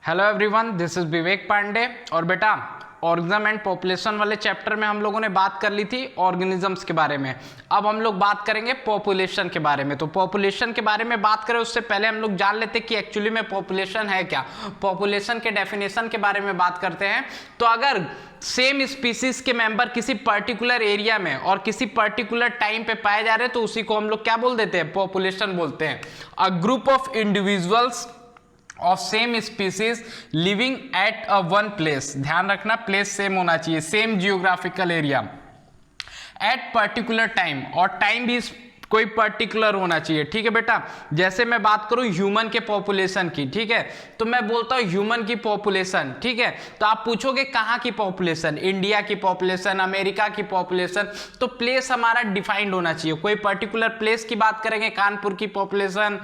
Hello everyone, this is विवेक पांडे। और बेटा organism and population वाले चैप्टर में हम लोगों ने बात कर ली थी ऑर्गेनिजम्स के बारे में। अब हम लोग बात करेंगे पॉपुलेशन के बारे में। तो पॉपुलेशन के बारे में बात करें उससे पहले हम लोग जान लेते हैं कि एक्चुअली में पॉपुलेशन है क्या। पॉपुलेशन के डेफिनेशन के बारे में बात करते हैं। तो अगर सेम स्पीसीज के मेंबर किसी पर्टिकुलर एरिया में और किसी पर्टिकुलर टाइम पे पाए जा रहे हैं तो उसी को हम लोग क्या बोल देते हैं, पॉपुलेशन बोलते हैं। A group of individuals of same species living at a one place. ध्यान रखना, प्लेस सेम होना चाहिए, same geographical area at particular time, और टाइम भी कोई पर्टिकुलर होना चाहिए। ठीक है बेटा, जैसे मैं बात करूं ह्यूमन के पॉपुलेशन की, ठीक है, तो मैं बोलता हूं ह्यूमन की पॉपुलेशन। ठीक है, तो आप पूछोगे कहां की पॉपुलेशन, इंडिया की पॉपुलेशन, अमेरिका की पॉपुलेशन, तो प्लेस हमारा डिफाइंड होना चाहिए। कोई पर्टिकुलर प्लेस की बात करेंगे, कानपुर की पॉपुलेशन,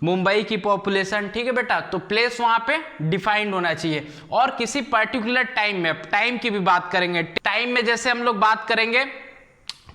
मुंबई की पॉपुलेशन, ठीक है बेटा, तो प्लेस वहां पे डिफाइंड होना चाहिए। और किसी पर्टिकुलर टाइम में, टाइम की भी बात करेंगे, टाइम में जैसे हम लोग बात करेंगे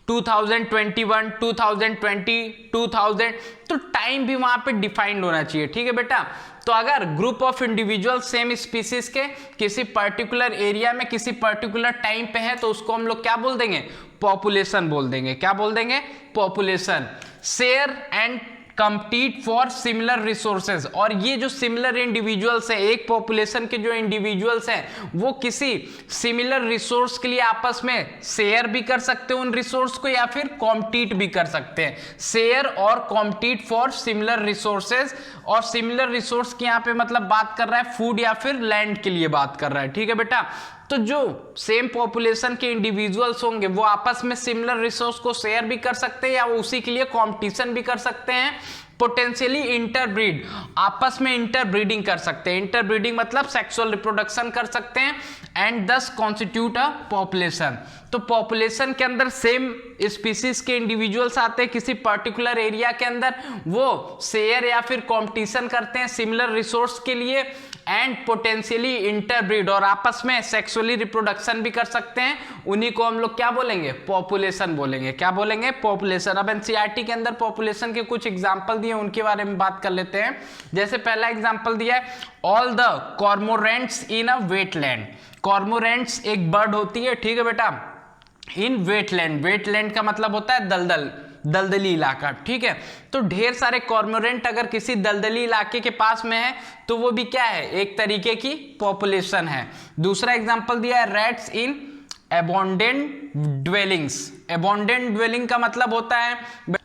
2021, 2020, 2000, तो टाइम भी वहां पे डिफाइंड होना चाहिए। ठीक है बेटा, तो अगर group of individual same species के किसी पर्टिकुलर एरिया में किसी पर्टिकुलर टाइम पे है तो उसको हम लोग क्या बोल देंगे, पॉपुलेशन बोल देंगे। क्या बोल देंगे, population. Share and compete for similar resources, और ये जो सिमिलर इंडिविजुअल्स हैं, एक पॉपुलेशन के जो इंडिविजुअल्स हैं वो किसी सिमिलर रिसोर्स के लिए आपस में शेयर भी कर सकते हैं उन रिसोर्स को, या फिर कॉम्पीट भी कर सकते हैं। शेयर और कॉम्पीट फॉर सिमिलर रिसोर्सेज, और सिमिलर रिसोर्स की यहाँ पे मतलब बात कर रहा है फूड या फिर लैंड के लिए बात कर रहा है। ठीक है बेटा, तो जो सेम पॉपुलेशन के इंडिविजुअल्स होंगे वो आपस में सिमिलर रिसोर्स को शेयर भी कर सकते हैं या वो उसी के लिए कंपटीशन भी कर सकते हैं। पोटेंशियली इंटरब्रीड, आपस में इंटरब्रीडिंग कर सकते हैं। इंटरब्रीडिंग मतलब सेक्सुअल रिप्रोडक्शन कर सकते हैं, एंड दस कॉन्स्टिट्यूट अ पॉपुलेशन। तो पॉपुलेशन के अंदर सेम स्पीसीज के इंडिविजुअल्स आते हैं किसी पर्टिकुलर एरिया के अंदर, वो शेयर या फिर कंपटीशन करते हैं सिमिलर रिसोर्स के लिए, एंड पोटेंशियली इंटरब्रीड, और आपस में सेक्सुअली रिप्रोडक्शन भी कर सकते हैं। उन्हीं को हम लोग क्या बोलेंगे, पॉपुलेशन बोलेंगे। क्या बोलेंगे, पॉपुलेशन। अब एनसीईआरटी के अंदर पॉपुलेशन के कुछ एग्जांपल दिए, उनके बारे में बात कर लेते हैं। जैसे पहला एग्जांपल दिया है, all the cormorants in a wetland. Cormorants एक बर्ड होती है, ठीक है बेटा, इन वेटलैंड। वेटलैंड का मतलब होता है दलदल, दलदली इलाका। ठीक है, तो ढेर सारे कॉर्मोरेंट अगर किसी दलदली इलाके के पास में है तो वो भी क्या है, एक तरीके की पॉपुलेशन है। दूसरा एग्जांपल दिया है, रैट्स इन एबोंडेंट ड्वेलिंग्स। एबोंडेंट ड्वेलिंग का मतलब होता है,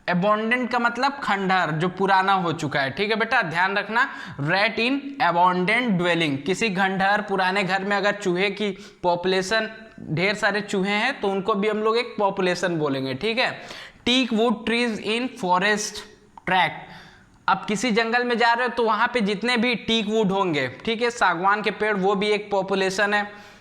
एबोंडेंट का मतलब खंडहर जो पुराना हो चुका है। ठीक है बेटा, ध्यान रखना, रैट इन एबोंडेंट ड्वेलिंग, किसी खंडहर पुराने घर में अगर चूहे की पॉपुलेशन, ढेर सारे चूहे हैं तो उनको भी हम लोग एक पॉपुलेशन बोलेंगे। ठीक है, teak wood trees in forest track. अब किसी जंगल में जा रहे हो तो वहां पे जितने भी टीक वुड होंगे, ठीक है, सागवान के पेड़, वो भी एक पॉपुलेशन है।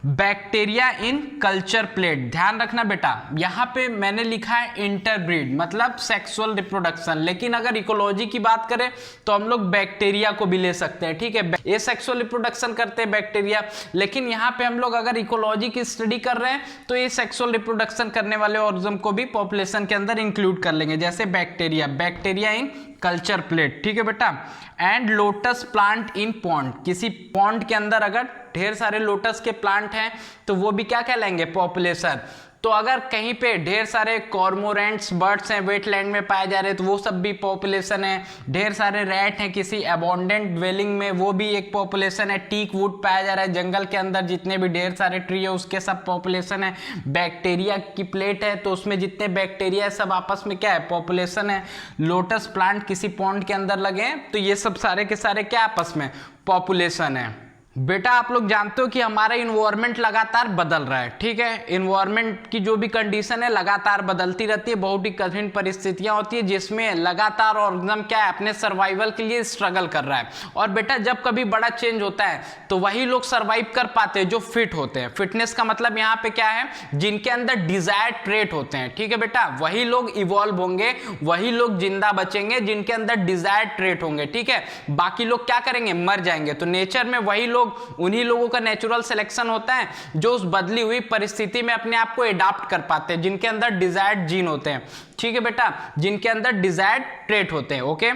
बैक्टीरिया इन कल्चर प्लेट, ध्यान रखना बेटा, यहां पे मैंने लिखा है इंटरब्रीड मतलब सेक्सुअल रिप्रोडक्शन, लेकिन अगर इकोलॉजी की बात करें तो हम लोग बैक्टीरिया को भी ले सकते हैं। ठीक है, ये सेक्सुअल रिप्रोडक्शन करते हैं बैक्टीरिया, लेकिन यहाँ पे हम लोग अगर इकोलॉजी की स्टडी कर रहे हैं तो ये सेक्सुअल रिप्रोडक्शन करने वाले ऑर्गेनिज्म को भी पॉपुलेशन के अंदर इंक्लूड कर लेंगे। जैसे bacteria, bacteria in culture plate. ठीक है बेटा, and lotus plant in pond, किसी पॉन्ड के अंदर अगर ढेर सारे लोटस के प्लांट हैं तो वो भी क्या कहलाएंगे, पॉपुलेशन। तो अगर कहीं पे ढेर सारे कॉर्मोरेंट्स बर्ड्स हैं वेटलैंड में पाए जा रहे हैं तो वो सब भी पॉपुलेशन है। ढेर सारे रैट हैं किसी एबोंडेंट ड्वेलिंग में, वो भी एक पॉपुलेशन है। टीक वुड पाया जा रहा है जंगल के अंदर, जितने भी ढेर सारे ट्री है उसके सब पॉपुलेशन है। बैक्टीरिया की प्लेट है तो उसमें जितने बैक्टीरिया है सब आपस में क्या है, पॉपुलेशन है। लोटस प्लांट किसी पॉन्ड के अंदर लगे हैं तो ये सब सारे के सारे क्या आपस में पॉपुलेशन है। बेटा आप लोग जानते हो कि हमारा इन्वायरमेंट लगातार बदल रहा है। ठीक है, इन्वायरमेंट की जो भी कंडीशन है लगातार बदलती रहती है, बहुत ही कठिन परिस्थितियां होती है जिसमें लगातार ऑर्गेनिज्म क्या है, अपने सर्वाइवल के लिए स्ट्रगल कर रहा है। और बेटा जब कभी बड़ा चेंज होता है तो वही लोग सर्वाइव कर पाते हैं जो फिट होते हैं। फिटनेस का मतलब यहाँ पे क्या है, जिनके अंदर डिजायर्ड ट्रेट होते हैं। ठीक है बेटा, वही लोग इवॉल्व होंगे, वही लोग जिंदा बचेंगे जिनके अंदर डिजायर्ड ट्रेट होंगे। ठीक है, बाकी लोग क्या करेंगे, मर जाएंगे। तो नेचर में वही लोग, उन्हीं लोगों का नेचुरल सिलेक्शन होता है जो उस बदली हुई परिस्थिति में अपने आप को एडाप्ट कर पाते हैं, जिनके अंदर डिजायर्ड जीन होते हैं। ठीक है बेटा, जिनके अंदर डिजायर्ड ट्रेट होते हैं। ओके,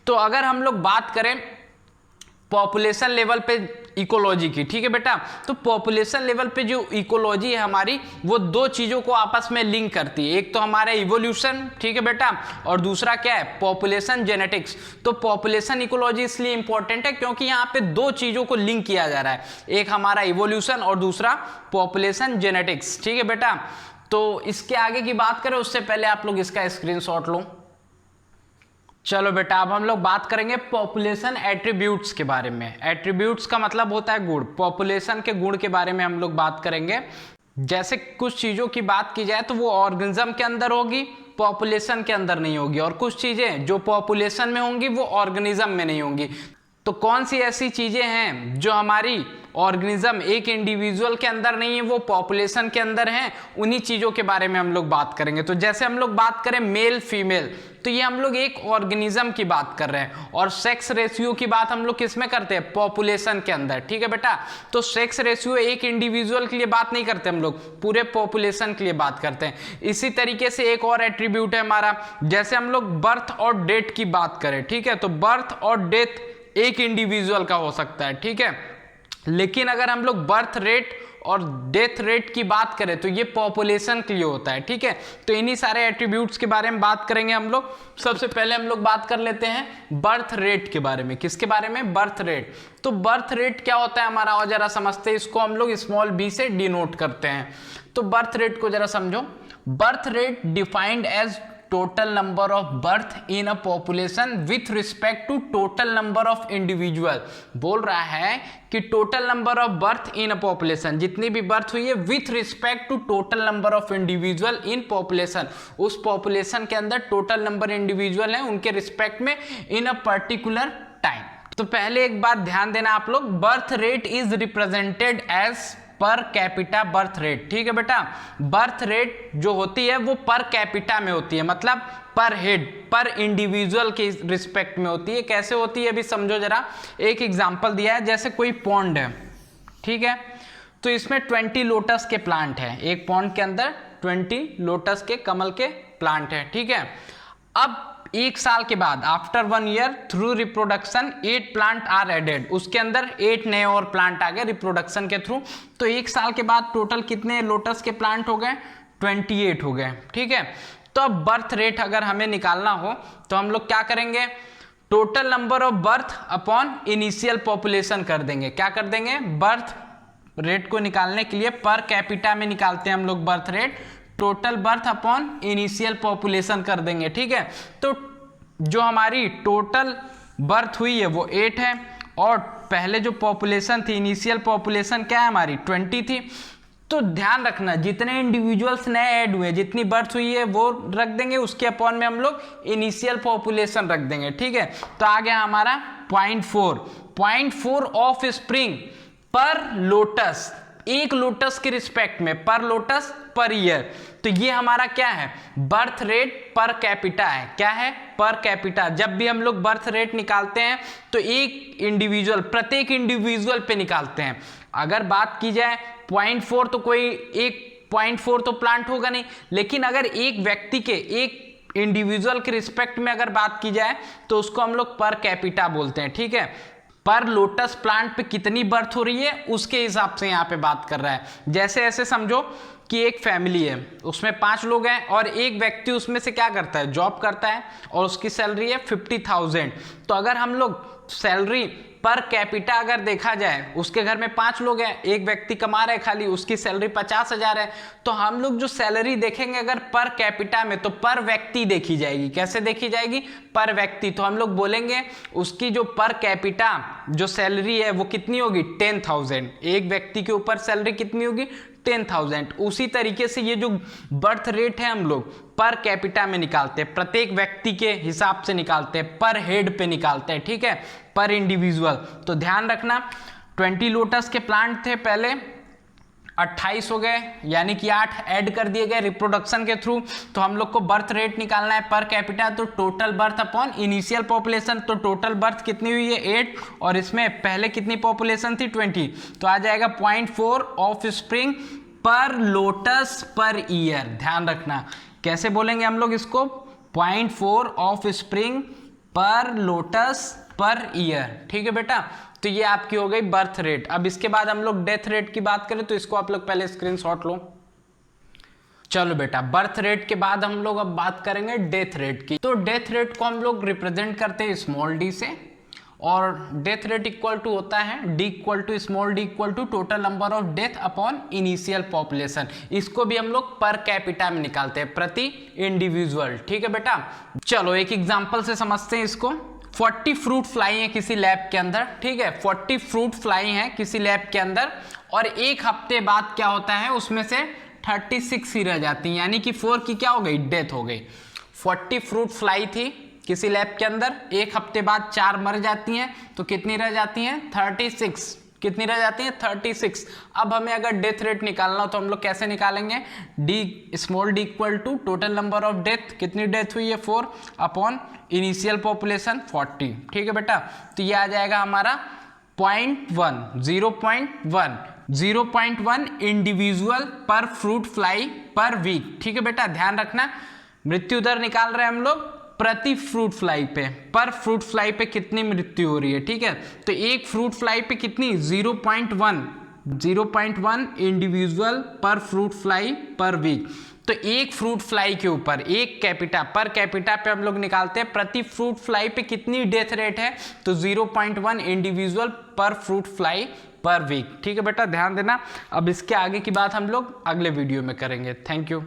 तो अगर हम लोग बात करें पॉपुलेशन लेवल पे इकोलॉजी की, ठीक है बेटा। तो पॉपुलेशन लेवल पे जो इकोलॉजी है हमारी, वो दो चीजों को आपस में लिंक करती है। एक तो हमारा इवोल्यूशन, ठीक है बेटा, और दूसरा क्या है, पॉपुलेशन जेनेटिक्स। तो पॉपुलेशन इकोलॉजी इसलिए इंपॉर्टेंट है क्योंकि यहाँ पे दो चीजों को लिंक किया जा रहा है, एक हमारा इवोल्यूशन और दूसरा पॉपुलेशन जेनेटिक्स, ठीक है बेटा। तो इसके आगे की बात करें उससे पहले आप लोग इसका स्क्रीनशॉट लो। चलो बेटा, अब हम लोग बात करेंगे पॉपुलेशन एट्रीब्यूट्स के बारे में। एट्रीब्यूट्स का मतलब होता है गुण, पॉपुलेशन के गुण के बारे में हम लोग बात करेंगे। जैसे कुछ चीजों की बात की जाए तो वो ऑर्गेनिज्म के अंदर होगी, पॉपुलेशन के अंदर नहीं होगी, और कुछ चीजें जो पॉपुलेशन में होंगी वो ऑर्गेनिज्म में नहीं होंगी। तो कौन सी ऐसी चीजें हैं जो हमारी ऑर्गेनिज्म एक इंडिविजुअल के अंदर नहीं है, वो पॉपुलेशन के अंदर हैं, उन्हीं चीजों के बारे में हम लोग बात करेंगे। तो जैसे हम लोग बात करें मेल फीमेल, तो ये हम लोग एक ऑर्गेनिज्म की बात कर रहे हैं, और सेक्स रेशियो की बात हम लोग किस में करते हैं, पॉपुलेशन के अंदर, ठीक है बेटा। तो सेक्स रेशियो एक इंडिविजुअल के लिए बात नहीं करते हम लोग, पूरे पॉपुलेशन के लिए बात करते हैं। इसी तरीके से एक और एट्रीब्यूट है हमारा, जैसे हम लोग बर्थ और डेथ की बात करें, ठीक है, तो बर्थ और डेथ एक इंडिविजुअल का हो सकता है, ठीक है, लेकिन अगर हम लोग बर्थ रेट और डेथ रेट की बात करें तो ये पॉपुलेशन के लिए होता है, ठीक है। तो इन्हीं सारे एट्रीब्यूट्स के बारे में बात करेंगे हम लोग। सबसे पहले हम लोग बात कर लेते हैं बर्थ रेट के बारे में। किसके बारे में, बर्थ रेट। तो बर्थ रेट क्या होता है हमारा, और जरा समझते हैं इसको। हम लोग स्मॉल बी से डिनोट करते हैं। तो बर्थ रेट को जरा समझो। Birth rate defined as total number of birth in a population with respect to total number of individual। बोल रहा है कि total number of birth in a population, जितनी भी बर्थ हुई है with respect to total number of individual in population, उस population के अंदर टोटल नंबर इंडिविजुअल हैं उनके रिस्पेक्ट में इन अ पर्टिकुलर टाइम। तो पहले एक बात ध्यान देना आप लोग, birth rate is represented as per capita birth rate, ठीक है बेटा। बर्थ रेट जो होती है वो पर कैपिटा में होती है, मतलब पर हेड, पर इंडिविजुअल के रिस्पेक्ट में होती है। कैसे होती है अभी समझो जरा। एक एग्जांपल दिया है, जैसे कोई पॉन्ड है, ठीक है, तो इसमें 20 लोटस के प्लांट है, एक पॉन्ड के अंदर 20 लोटस के कमल के प्लांट है, ठीक है। अब एक साल के बाद, after 1 year, through reproduction 8 plant are added, उसके अंदर 8 नए और प्लांट आ गए रिप्रोडक्शन के थ्रू। तो एक साल के बाद टोटल कितने लोटस के प्लांट हो गए, 28 हो गए, ठीक है। तो अब बर्थ रेट अगर हमें निकालना हो तो हम लोग क्या करेंगे, total number of birth upon initial population कर देंगे। क्या कर देंगे, बर्थ रेट को निकालने के लिए पर कैपिटा में निकालते हैं हम लोग birth rate, total birth upon initial population कर देंगे, ठीक है। तो जो हमारी टोटल बर्थ हुई है वो 8 है, और पहले जो पॉपुलेशन थी, इनिशियल पॉपुलेशन क्या है हमारी, 20 थी। तो ध्यान रखना, जितने इंडिविजुअल्स नए ऐड हुए, जितनी बर्थ हुई है वो रख देंगे, उसके अपॉन में हम लोग इनिशियल पॉपुलेशन रख देंगे, ठीक है। तो आ गया हमारा 0.4 ऑफ स्प्रिंग पर लोटस, एक लोटस के रिस्पेक्ट में, पर लोटस पर ईयर। तो ये हमारा क्या है, बर्थ रेट पर कैपिटा है। क्या है, पर कैपिटा। जब भी हम लोग बर्थ रेट निकालते हैं तो एक इंडिविजुअल, प्रत्येक इंडिविजुअल पे निकालते हैं। अगर बात की जाए 0.4, तो कोई एक 0.4 तो प्लांट होगा नहीं, लेकिन अगर एक व्यक्ति के, एक इंडिविजुअल के रिस्पेक्ट में अगर बात की जाए तो उसको हम लोग पर कैपिटा बोलते हैं, ठीक है। पर लोटस प्लांट पे कितनी बर्थ हो रही है उसके हिसाब से यहाँ पे बात कर रहा है। जैसे ऐसे समझो कि एक फैमिली है, उसमें 5 लोग हैं, और एक व्यक्ति उसमें से क्या करता है, जॉब करता है, और उसकी सैलरी है 50,000। तो अगर हम लोग सैलरी पर कैपिटा अगर देखा जाए, उसके घर में 5 लोग हैं, एक व्यक्ति कमा रहे खाली, उसकी सैलरी 50,000 है, तो हम लोग जो सैलरी देखेंगे अगर पर कैपिटा में, तो पर व्यक्ति देखी जाएगी। कैसे देखी जाएगी, पर व्यक्ति। तो हम लोग बोलेंगे उसकी जो पर कैपिटा जो सैलरी है वो कितनी होगी, 10,000। एक व्यक्ति के ऊपर सैलरी कितनी होगी, 10,000। उसी तरीके से ये जो बर्थ रेट है हम लोग पर कैपिटा में निकालते हैं, प्रत्येक व्यक्ति के हिसाब से निकालते हैं, पर हेड पे निकालते हैं, ठीक है, पर इंडिविजुअल। तो ध्यान रखना, 20 लोटस के प्लांट थे पहले, 28 हो गए, यानी कि 8 ऐड कर दिए गए रिप्रोडक्शन के थ्रू। तो हम लोग को बर्थ रेट निकालना है पर कैपिटा, तो total birth upon initial population. तो टोटल बर्थ कितनी हुई है, 8, और इसमें पहले कितनी पॉपुलेशन थी, 20। तो आ जाएगा 0.4 ऑफ स्प्रिंग पर लोटस पर ईयर। ध्यान रखना, कैसे बोलेंगे हम लोग इसको, 0.4 ऑफ स्प्रिंग पर लोटस पर ईयर, ठीक है बेटा। तो ये आपकी हो गई बर्थ रेट। अब इसके बाद हम लोग डेथ रेट की बात करें तो इसको आप लोग पहले स्क्रीनशॉट लो। चलो बेटा, बर्थ रेट के बाद हम लोग अब बात करेंगे डेथ रेट की। तो डेथ रेट को हम लोग रिप्रेजेंट करते हैं स्मॉल डी से, और डेथ रेट इक्वल टू होता है D equal to small D equal to total number of death upon initial population. इसको भी हम लोग पर कैपिटा में निकालते हैं, प्रति इंडिविजुअल। ठीक है बेटा, चलो एक एग्जांपल से समझते हैं इसको। 40 फ्रूट फ्लाई है किसी लैब के अंदर, ठीक है, 40 फ्रूट फ्लाई है किसी लैब के अंदर, और एक हफ्ते बाद क्या होता है, उसमें से 36 ही रह जाती हैं, यानी कि 4 की क्या हो गई, डेथ हो गई। 40 फ्रूट फ्लाई थी किसी लैब के अंदर, एक हफ्ते बाद 4 मर जाती हैं, तो कितनी रह जाती हैं, 36। कितनी रह जाती हैं, 36। अब हमें अगर डेथ रेट निकालना हो तो हम लोग कैसे निकालेंगे, D small D equal to total number of death, कितनी डेथ हुई है 4 अपॉन इनिशियल पॉपुलेशन 40। ठीक है बेटा, तो ये आ जाएगा हमारा 0.1 0.1 इंडिविजुअल पर फ्रूट फ्लाई पर वीक। ठीक है बेटा, ध्यान रखना, मृत्यु दर निकाल रहे हैं हम लोग प्रति फ्रूट फ्लाई पे, पर फ्रूट फ्लाई पे कितनी मृत्यु हो रही है। ठीक है, तो एक फ्रूट फ्लाई पे कितनी, 0.1 इंडिविजुअल पर फ्रूट फ्लाई पर वीक। तो एक फ्रूट फ्लाई के ऊपर एक कैपिटा, पर कैपिटा पे हम लोग निकालते हैं प्रति फ्रूट फ्लाई पे कितनी डेथ रेट है, तो 0.1 इंडिविजुअल पर फ्रूट फ्लाई पर वीक। ठीक है बेटा, ध्यान देना। अब इसके आगे की बात हम लोग अगले वीडियो में करेंगे। Thank you.